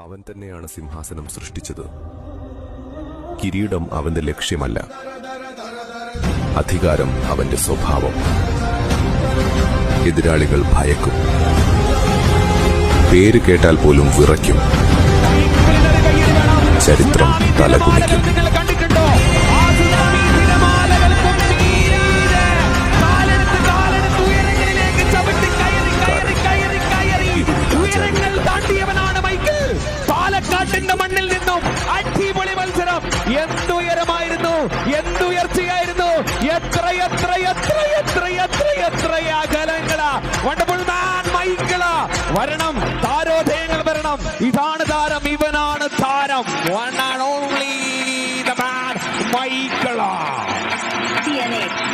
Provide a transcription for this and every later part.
അവൻ തന്നെയാണ് സിംഹാസനം സൃഷ്ടിച്ചത്. കിരീടം അവന്റെ ലക്ഷ്യമല്ല, അധികാരം അവന്റെ സ്വഭാവം. എതിരാളികൾ ഭയക്കും, പേര് കേട്ടാൽ പോലും വിറയ്ക്കും. ചരിത്രം തലകുനിക്കും. പാലക്കാട്ടിന്റെ മണ്ണിൽ നിന്നും അടിപൊളി മത്സരം. എന്തുയരമായിരുന്നു, എന്തുയർച്ചയായിരുന്നു, എത്ര എത്ര എത്ര എത്ര എത്ര എത്ര അകലങ്ങളാ. വണ്ടർഫുൾ മാൻ മൈക്കിൾ വരണം, താരോദയങ്ങൾ വരണം. ഇതാണ് താരം, ഇവനാണ് താരം. One and only the man Michael.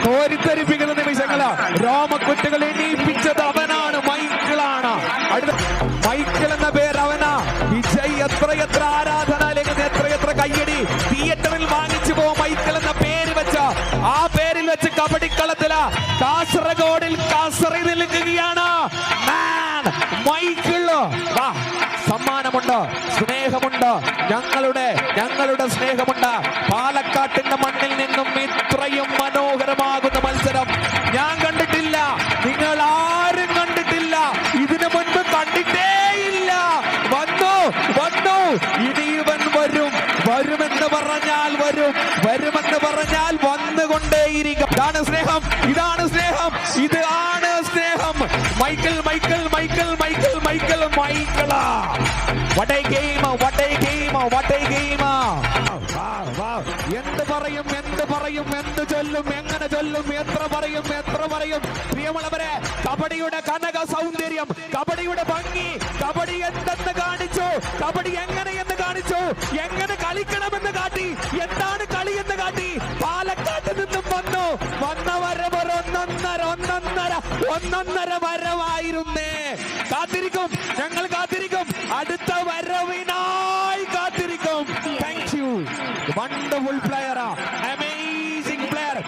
കോരിത്തരിപ്പിക്കുന്ന നിമിഷങ്ങള്, രോമക്കുറ്റുകൾ എണീപ്പിച്ചത് അവനാണ്, മൈക്കിളാണ്. അടുത്ത മൈക്കിൾ എന്ന പേര് അവനാ. വിജയ് എത്ര എത്ര ആരാധന, അല്ലെങ്കിൽ എത്ര എത്ര കയ്യടി തിയേറ്ററിൽ വാങ്ങിച്ചു പോ. മൈക്കിൾ എന്ന പേര് വെച്ച ആ പേരിൽ വെച്ച് കബഡിക്കളത്തില് കാസർഗോഡിൽ കാസറി നിൽക്കുകയാണ് മാൻ മൈക്കിൾ. സമ്മാനമുണ്ട്, സ്നേഹമുണ്ട്, ഞങ്ങളുടെ സ്നേഹമുണ്ട്. പാലക്കാട്ടിന്റെ മണ്ണിൽ നിന്നും ഇത്രയും മനോഹരമാകുന്ന മത്സരം ഞാൻ കണ്ടിട്ടില്ല, നിങ്ങൾ ആരും കണ്ടിട്ടില്ല, ഇതിനു മുൻപ് കണ്ടിട്ടേയില്ല. വന്നു ഇനി ഇവൻ വരുമെന്ന് പറഞ്ഞാൽ വരുമെന്ന് പറഞ്ഞാൽ വന്നുകൊണ്ടേയിരിക്കും. ഇതാണ് സ്നേഹം, ഇതാണ് സ്നേഹം, ഇതാണ് സ്നേഹം. Michael Michael Michael Michael Michael മൈക്കിളാ. What a game, what a game, what a game. എന്ത് പറയും, എന്ത് ചൊല്ലും, എങ്ങനെ ചൊല്ലും, എത്ര പറയും. പ്രിയമുള്ളവരെ, കബഡിയുടെ കനക സൗന്ദര്യം, കബഡിയുടെ ഭംഗി, കബഡി എന്തെന്ന് കാണിച്ചു, കബഡി എങ്ങനെയെന്ന് കാണിച്ചു, എങ്ങനെ കളിക്കണമെന്ന് കാട്ടി, എന്താണ് കളി എന്ന് കാട്ടി. പാലക്കാട്ട് നിന്നും വന്ന വരവ് ഒന്നൊന്നര വരവായിരുന്നേ. കാത്തിരിക്കും, ഞങ്ങൾ കാത്തിരിക്കും, അടുത്ത വരവിനായി കാത്തിരിക്കും. Thank you, wonderful player.